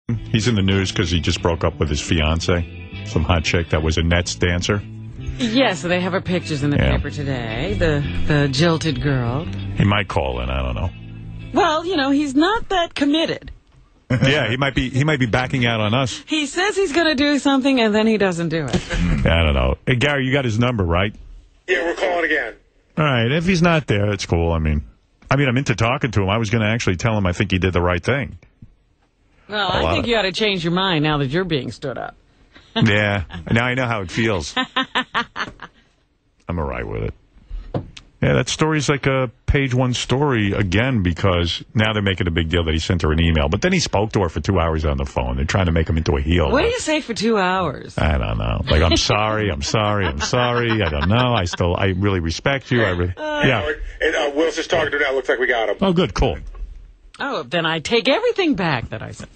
He's in the news because he just broke up with his fiance, some hot chick that was a Nets dancer. Yes, they have her pictures in the paper today, the jilted girl. He might call in, I don't know. Well, you know, he's not that committed. Yeah, he might be backing out on us. He says he's going to do something, and then he doesn't do it. I don't know. Hey, Gary, you got his number, right? Yeah, we're calling again. All right, if he's not there, it's cool. I mean, I'm into talking to him. I was going to actually tell him I think he did the right thing. Well, I think you ought to change your mind now that you're being stood up. Yeah, now I know how it feels. I'm all right with it. Yeah, that story's like a page one story again because now they're making a big deal that he sent her an email. But then he spoke to her for 2 hours on the phone. They're trying to make him into a heel. What do you say for 2 hours? I don't know. Like, I'm sorry, I'm sorry, I'm sorry. I don't know. I really respect you. Yeah. And Will's just talking to her now. Looks like we got him. Oh, good, cool. Oh, then I take everything back that I said.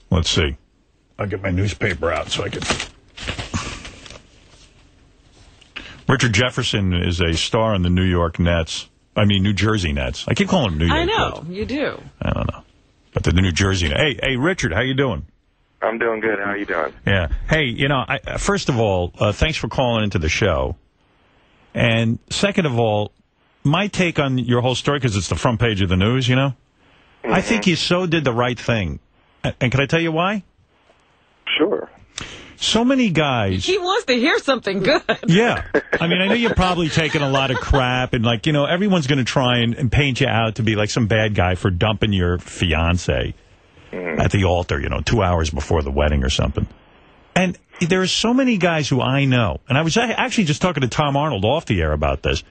Let's see. I'll get my newspaper out so I can... Richard Jefferson is a star in the New Jersey Nets. I keep calling him New York Nets. I know, you do. I don't know. But the New Jersey Nets. Hey, Richard, how you doing? I'm doing good. How are you doing? Yeah. Hey, first of all, thanks for calling into the show. And second of all, my take on your whole story, because it's the front page of the news, I think you did the right thing. And can I tell you why? Sure. So many guys... He wants to hear something good. Yeah. I know you're probably taking a lot of crap, and, everyone's going to try and paint you out to be like some bad guy for dumping your fiancé at the altar, 2 hours before the wedding or something. And there are so many guys who I know, and I was actually just talking to Tom Arnold off the air about this.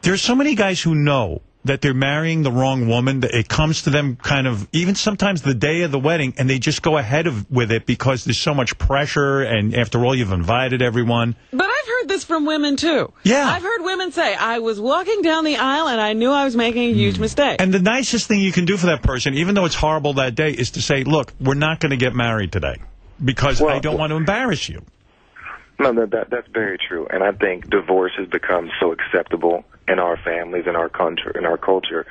There's so many guys who know that they're marrying the wrong woman, that it comes to them kind of, even sometimes the day of the wedding, and they just go ahead with it because there's so much pressure, and after all, you've invited everyone. But I've heard this from women, too. Yeah. I've heard women say, I was walking down the aisle, and I knew I was making a huge mistake. And the nicest thing you can do for that person, even though it's horrible that day, is to say, look, we're not going to get married today because I don't want to embarrass you. No, that's very true. And I think divorce has become so acceptable in our families, in our culture,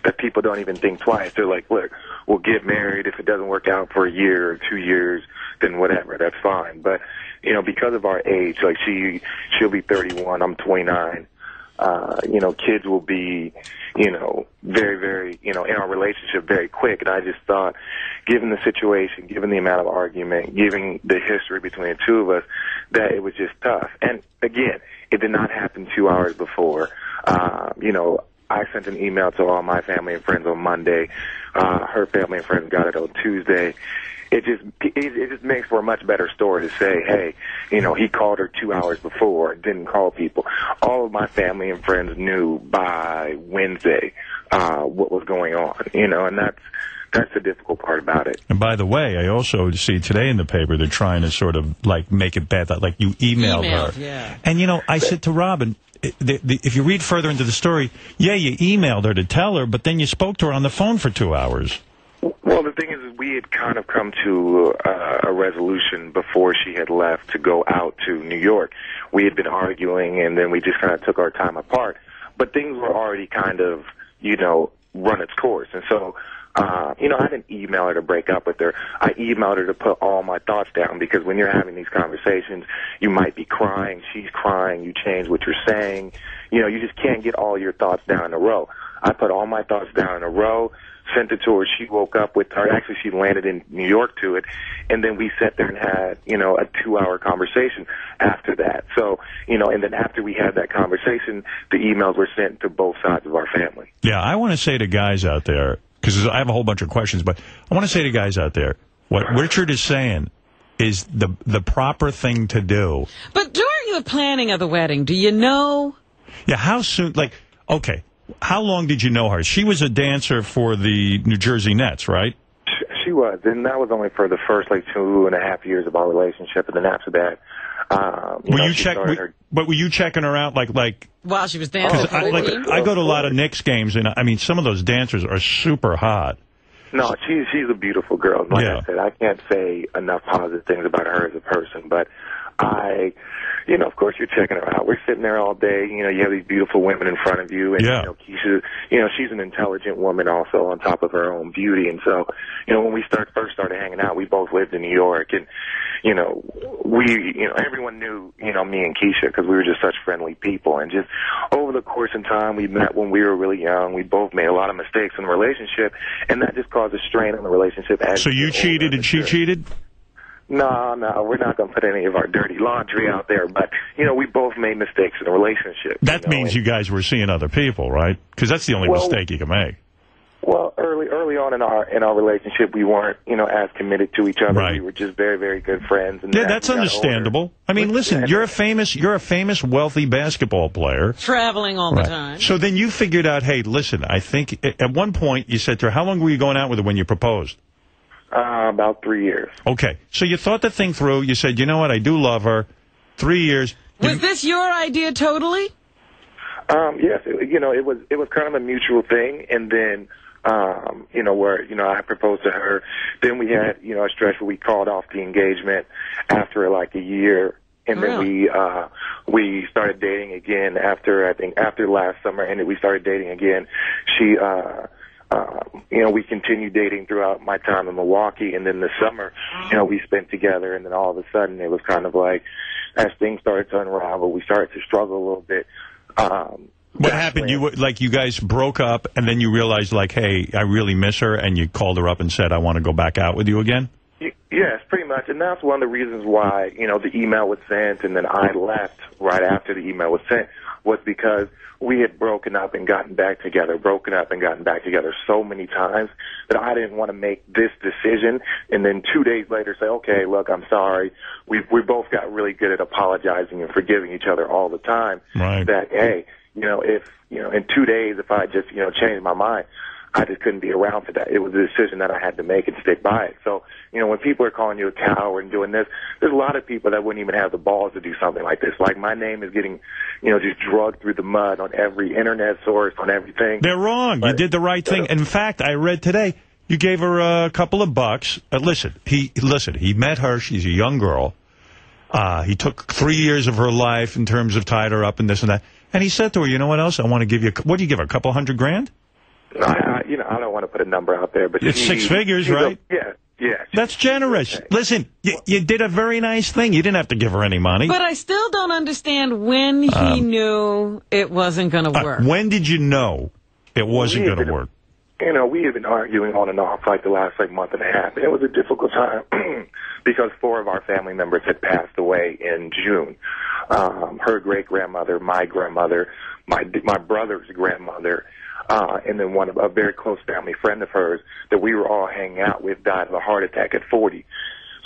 that people don't even think twice. They're like, look, we'll get married. If it doesn't work out for a year or 2 years, then whatever, that's fine. But, because of our age, like she'll be 31, I'm 29. Kids will be, very, very, in our relationship very quick. And I just thought, given the situation, given the amount of argument, given the history between the two of us, that it was just tough. And again, it did not happen 2 hours before. I sent an email to all my family and friends on Monday. Her family and friends got it on Tuesday. It just makes for a much better story to say, hey, he called her 2 hours before, didn't call people. All of my family and friends knew by Wednesday what was going on, and that's the difficult part about it. And by the way, I also see today in the paper they're trying to sort of make it bad, like you emailed her. Yeah. And I said to Robin, if you read further into the story, yeah, you emailed her to tell her, but then you spoke to her on the phone for 2 hours. Well, the thing is we had kind of come to a resolution before she had left to go out to New York. We had been arguing, and then we just kind of took our time apart. But things were already kind of, run its course. And so, I didn't email her to break up with her. I emailed her to put all my thoughts down, because when you're having these conversations, you might be crying, she's crying, you change what you're saying. You just can't get all your thoughts down in a row. I put all my thoughts down in a row, sent it to her. She woke up with her. Actually, she landed in New York to it. And then we sat there and had, a 2-hour conversation after that. So, and then after we had that conversation, the emails were sent to both sides of our family. Yeah, I want to say to guys out there, because I have a whole bunch of questions, but I want to say to guys out there, what Richard is saying is the proper thing to do. But during the planning of the wedding, do you know? Yeah, how soon, okay. How long did you know her? She was a dancer for the New Jersey Nets, right? She was, and that was only for the first 2.5 years of our relationship, and then after that, were you checking her out like while she was dancing? Because I go to a lot of Knicks games, and some of those dancers are super hot. No, she's a beautiful girl. Like I said, I can't say enough positive things about her as a person, but of course you're checking her out. We're sitting there all day. You have these beautiful women in front of you. And, Keisha, she's an intelligent woman also on top of her own beauty. And so, when we first started hanging out, we both lived in New York. And, everyone knew, me and Keisha because we were just such friendly people. And just over the course of time, we met when we were really young. We both made a lot of mistakes in the relationship. And that just caused a strain on the relationship. So you cheated and she cheated? No, we're not going to put any of our dirty laundry out there. But, we both made mistakes in the relationship. That means you guys were seeing other people, right? Because that's the only mistake you can make. Well, early on in our relationship, we weren't, as committed to each other. Right. We were just very, very good friends. And that's understandable. I mean, listen, you're a famous, wealthy basketball player. Traveling all the time. So then you figured out, hey, listen, I think at one point you said to her, how long were you going out with her when you proposed? About 3 years. Okay. So you thought the thing through. You said, you know what, I do love her. 3 years. Was this your idea totally? Yes. It was kind of a mutual thing. And then, where, I proposed to her. Then we had, a stretch where we called off the engagement after like a year. And then we started dating again after last summer. And we started dating again. She, we continued dating throughout my time in Milwaukee, and then the summer, we spent together, and then all of a sudden it was kind of like, as things started to unravel, we started to struggle a little bit. What happened? You guys broke up, and then you realized, like, hey, I really miss her, and you called her up and said, I want to go back out with you again? Yes, pretty much, and that's one of the reasons why, the email was sent, and then I left right after the email was sent, was because we had broken up and gotten back together so many times that I didn't want to make this decision and then 2 days later say, okay, look, I'm sorry. We both got really good at apologizing and forgiving each other all the time. Right. That, hey, if, in 2 days, if I just, changed my mind, I just couldn't be around for that. It was a decision that I had to make and stick by it. So, when people are calling you a coward and doing this, there's a lot of people that wouldn't even have the balls to do something like this. Like, my name is getting, just drugged through the mud on every internet source, on everything. They're wrong. You did the right thing. In fact, I read today, you gave her a couple of bucks. Listen, he met her. She's a young girl. He took 3 years of her life in terms of tied her up and this and that. And he said to her, you know what else? I want to give you, what do you give her, a couple $100,000? I don't want to put a number out there, but it's six figures, right? Yeah. That's generous. Okay. Listen, you did a very nice thing. You didn't have to give her any money. But I still don't understand when he knew it wasn't going to work. When did you know it wasn't going to work? We had been arguing on and off like the last month and a half. It was a difficult time because 4 of our family members had passed away in June. Her great-grandmother, my grandmother, my brother's grandmother, and then a very close family friend of hers that we were all hanging out with died of a heart attack at 40.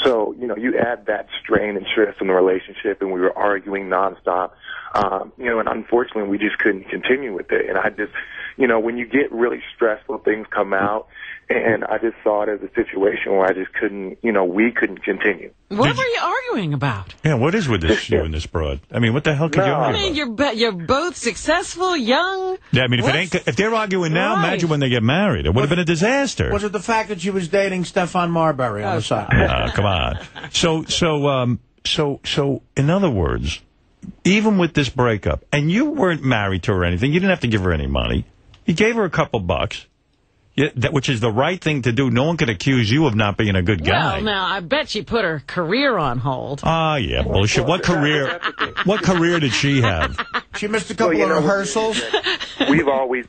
So, you add that strain and stress in the relationship, and we were arguing nonstop. And unfortunately, we just couldn't continue with it. And I just, when you get really stressful, things come out. And I just saw it as a situation where I just couldn't, we couldn't continue. What were you arguing about? Yeah, what is with this, you and this broad? I mean, what the hell could you argue about? You're both successful, young. Yeah, I mean, if they're arguing now, imagine when they get married. It would have been a disaster. Was it the fact that she was dating Stefan Marbury on the side? Come on. So, in other words, even with this breakup, and you weren't married to her or anything, you didn't have to give her any money. You gave her a couple bucks. Yeah, which is the right thing to do. No one can accuse you of not being a good guy. Well, now, I bet she put her career on hold. Yeah, bullshit. What career did she have? She missed a couple of rehearsals. We've always